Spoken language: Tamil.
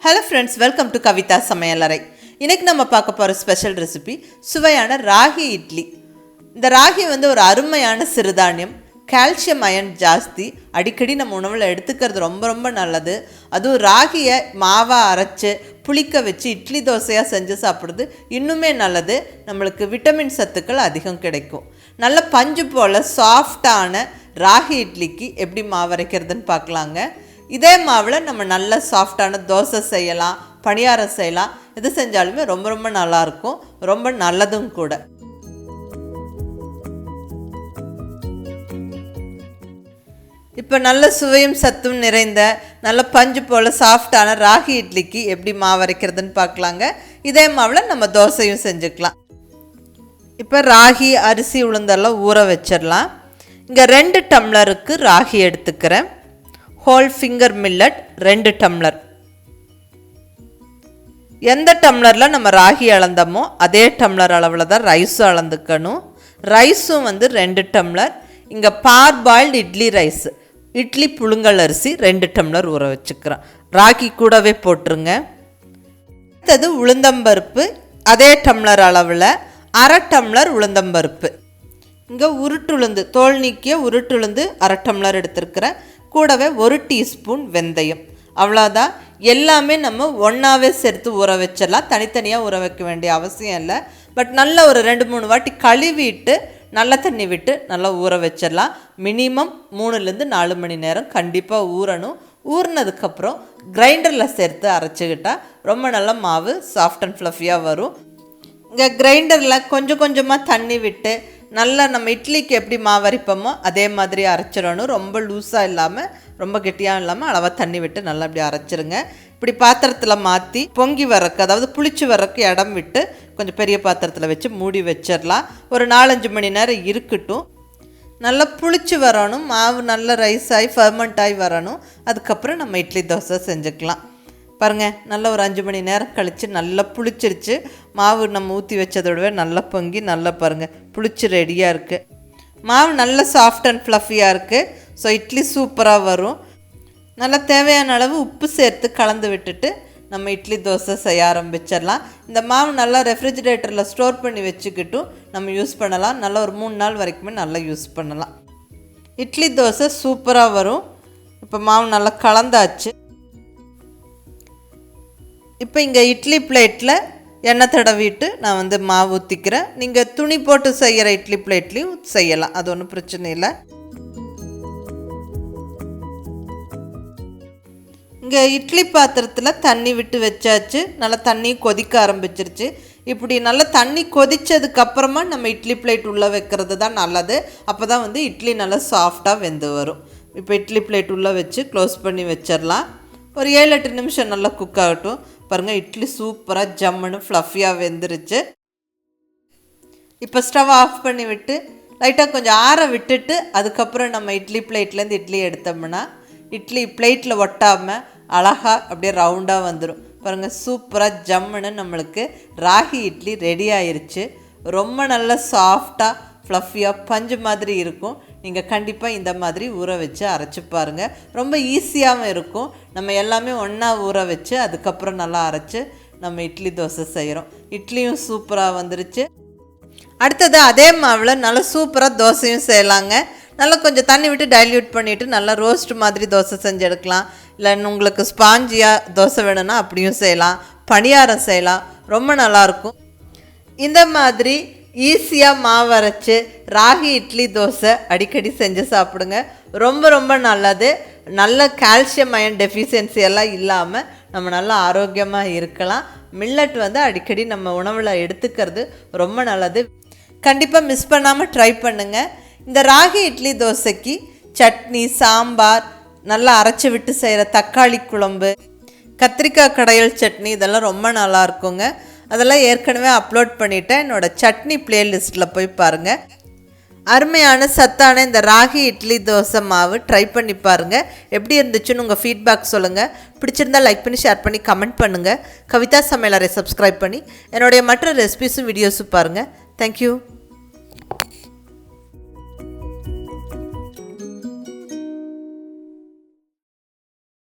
Hello friends, welcome to Kavithasamayalarai. இன்னைக்கு நம்ம பார்க்க போற ஸ்பெஷல் ரெசிபி சுவையான ராகி இட்லி. இந்த ராகி ஒரு அருமையான சிறுதானியம். கால்சியம் அயன் ஜாஸ்தி. அடிக்கடி நம்ம உணவுல எடுத்துக்கிறது ரொம்ப நல்லது. அதுவும் ராகியை மாவா அரைச்சு புளிக்க வச்சு இட்லி தோசையா செஞ்சு சாப்பிடுறது இன்னுமே நல்லது. நம்மளுக்கு விட்டமின் சத்துக்கள் அதிகம் கிடைக்கும். நல்ல பஞ்சு போல சாஃப்டான ராகி இட்லிக்கு எப்படி மாவு அரைக்கிறதுன்னு பார்க்கலாங்க. இதே மாவில் நம்ம நல்ல சாஃப்டான தோசை செய்யலாம், பணியாரம் செய்யலாம். எது செஞ்சாலுமே ரொம்ப நல்லாயிருக்கும், ரொம்ப நல்லதும் கூட. இப்போ நல்ல சுவையும் சத்தும் நிறைந்த நல்ல பஞ்சு போல் சாஃப்டான ராகி இட்லிக்கு எப்படி மாவு அரைக்கிறதுன்னு பார்க்கலாங்க. இதே மாவில் நம்ம தோசையும் செஞ்சுக்கலாம். இப்போ ராகி அரிசி உளுந்தெல்லாம் ஊற வச்சிடலாம். இங்கே 2 டம்ளருக்கு ராகி எடுத்துக்கிறேன். Whole finger millet 2 tumbler. எந்த டம்ளரில் நம்ம ராகி அளந்தோமோ அதே டம்ளர் அளவில் தான் ரைஸும் அளந்துக்கணும். ரைஸும் 2 டம்ளர். இங்கே பார்பாயில்டு இட்லி ரைஸ், இட்லி புழுங்கல் அரிசி 2 டம்ளர் ஊற வச்சுக்கிறேன். ராகி கூடவே போட்டுருங்க. அடுத்தது உளுந்தம்பருப்பு, அதே டம்ளர் அளவில் 1/2 டம்ளர் உளுந்தம்பருப்பு. இங்கே உருட்டுளுந்து, தோல் நீக்கிய உருட்டுளுந்து 1/2 டம்ளர் எடுத்துருக்கிறேன். கூடவே 1 டீஸ்பூன் வெந்தயம். அவ்வளோதான். எல்லாமே நம்ம ஒன்றாவே சேர்த்து ஊற வச்சிடலாம். தனித்தனியாக ஊற வைக்க வேண்டிய அவசியம் இல்லை. பட் நல்லா ஒரு 2-3 வாட்டி கழுவிட்டு நல்ல தண்ணி விட்டு நல்லா ஊற வச்சிடலாம். மினிமம் 3-4 மணி நேரம் கண்டிப்பாக ஊறணும். ஊறினதுக்கப்புறம் கிரைண்டரில் சேர்த்து அரைச்சிக்கிட்டால் ரொம்ப நல்ல மாவு சாஃப்ட் அண்ட் ஃப்ளஃபியாக வரும். இங்கே கிரைண்டரில் கொஞ்சமாக தண்ணி விட்டு நல்லா நம்ம இட்லிக்கு எப்படி மாவு அரைப்போமோ அதே மாதிரி அரைச்சிடணும். ரொம்ப லூஸாக இல்லாமல் ரொம்ப கெட்டியாக இல்லாமல் அளவாக தண்ணி விட்டு நல்லா இப்படி அரைச்சிருங்க. இப்படி பாத்திரத்தில் மாற்றி பொங்கி வரக்கு, அதாவது புளிச்சு வரக்கு இடம் விட்டு கொஞ்சம் பெரிய பாத்திரத்தில் வச்சு மூடி வச்சிடலாம். ஒரு 4-5 மணி நேரம் இருக்கட்டும். நல்லா புளிச்சு வரணும், மாவு நல்லா ரைஸ் ஆகி ஃபர்மெண்ட் ஆகி வரணும். அதுக்கப்புறம் நம்ம இட்லி தோசை செஞ்சுக்கலாம். பாருங்கள், நல்லா ஒரு 5 மணி நேரம் கழித்து நல்லா புளிச்சிருச்சு. மாவு நம்ம ஊற்றி வச்சதோடவே நல்லா பொங்கி நல்லா பாருங்கள் புளிச்சு ரெடியாக இருக்குது. மாவு நல்லா சாஃப்ட் அண்ட் ஃப்ளஃபியாக இருக்குது. ஸோ இட்லி சூப்பராக வரும். நல்லா தேவையான அளவு உப்பு சேர்த்து கலந்து விட்டுட்டு நம்ம இட்லி தோசை செய்ய ஆரம்பிச்சிடலாம். இந்த மாவு நல்லா ரெஃப்ரிஜிரேட்டரில் ஸ்டோர் பண்ணி வச்சுக்கிட்டும் நம்ம யூஸ் பண்ணலாம். நல்லா ஒரு 3 நாள் வரைக்குமே நல்லா யூஸ் பண்ணலாம். இட்லி தோசை சூப்பராக வரும். இப்போ மாவு நல்லா கலந்தாச்சு. இப்போ இங்கே இட்லி பிளேட்டில் எண்ணெய் தடவிட்டு நான் மாவு ஊற்றிக்கிறேன். நீங்கள் துணி போட்டு செய்கிற இட்லி பிளேட்லேயும் செய்யலாம், அது ஒன்றும் பிரச்சனை இல்லை. இங்கே இட்லி பாத்திரத்தில் தண்ணி விட்டு வச்சாச்சு. நல்லா தண்ணி கொதிக்க ஆரம்பிச்சிருச்சு. இப்படி நல்லா தண்ணி கொதித்ததுக்கப்புறமா நம்ம இட்லி பிளேட் உள்ளே வைக்கிறது தான் நல்லது. அப்போ தான் இட்லி நல்லா சாஃப்டாக வெந்து வரும். இப்போ இட்லி பிளேட் உள்ளே வச்சு க்ளோஸ் பண்ணி வச்சிடலாம். ஒரு 7-8 நிமிஷம் நல்லா குக் ஆகட்டும். பாருங்கள், இட்லி சூப்பராக ஜம்முன்னு ஃப்ளஃபியாக வெந்துருச்சு. இப்போ ஸ்டவ் ஆஃப் பண்ணி விட்டு லைட்டாக கொஞ்சம் ஆற விட்டுட்டு அதுக்கப்புறம் நம்ம இட்லி பிளேட்லேருந்து இட்லி எடுத்தோம்னா இட்லி பிளேட்டில் ஒட்டாமல் அழகாக அப்படியே ரவுண்டாக வந்துடும். பாருங்கள், சூப்பராக ஜம்முன்னு நம்மளுக்கு ராகி இட்லி ரெடி ஆயிருச்சு. ரொம்ப நல்ல சாஃப்டாக ஃப்ளஃபியாக பஞ்சு மாதிரி இருக்கும். நீங்கள் கண்டிப்பாக இந்த மாதிரி ஊற வச்சு அரைச்சி பாருங்கள். ரொம்ப ஈஸியாகவும் இருக்கும். நம்ம எல்லாமே ஒன்றா ஊற வச்சு அதுக்கப்புறம் நல்லா அரைச்சி நம்ம இட்லி தோசை செய்கிறோம். இட்லியும் சூப்பராக வந்துருச்சு. அடுத்தது அதே மாவில் நல்லா சூப்பராக தோசையும் செய்யலாங்க. நல்லா கொஞ்சம் தண்ணி விட்டு டைல்யூட் பண்ணிவிட்டு நல்லா ரோஸ்ட் மாதிரி தோசை செஞ்சு எடுக்கலாம். இல்லை உங்களுக்கு ஸ்பாஞ்சியாக தோசை வேணும்னா அப்படியும் செய்யலாம். பணியாரம் செய்யலாம், ரொம்ப நல்லாயிருக்கும். இந்த மாதிரி ஈஸியாக மாவு அரைச்சி ராகி இட்லி தோசை அடிக்கடி செஞ்சு சாப்பிடுங்க. ரொம்ப நல்லது. நல்ல கால்சியம் அயன் டெஃபிஷியன்சி எல்லாம் இல்லாமல் நம்ம நல்லா ஆரோக்கியமாக இருக்கலாம். மில்லட் அடிக்கடி நம்ம உணவில் எடுத்துக்கிறது ரொம்ப நல்லது. கண்டிப்பாக மிஸ் பண்ணாமல் ட்ரை பண்ணுங்கள். இந்த ராகி இட்லி தோசைக்கு சட்னி, சாம்பார், நல்லா அரைச்சி விட்டு செய்கிற தக்காளி குழம்பு, கத்திரிக்காய் கடையல் சட்னி இதெல்லாம் ரொம்ப நல்லா இருக்குங்க. அதெல்லாம் ஏற்கனவே அப்லோட் பண்ணிவிட்டேன். என்னோடய சட்னி பிளேலிஸ்ட்டில் போய் பாருங்கள். அருமையான சத்தான இந்த ராகி இட்லி தோசை மாவு ட்ரை பண்ணி பாருங்கள். எப்படி இருந்துச்சுன்னு உங்கள் ஃபீட்பேக் சொல்லுங்கள். பிடிச்சிருந்தால் லைக் பண்ணி ஷேர் பண்ணி கமெண்ட் பண்ணுங்கள். கவிதா சமையலறை சப்ஸ்கிரைப் பண்ணி என்னுடைய மற்ற ரெசிபிஸும் வீடியோஸும் பாருங்கள். தேங்க்யூ.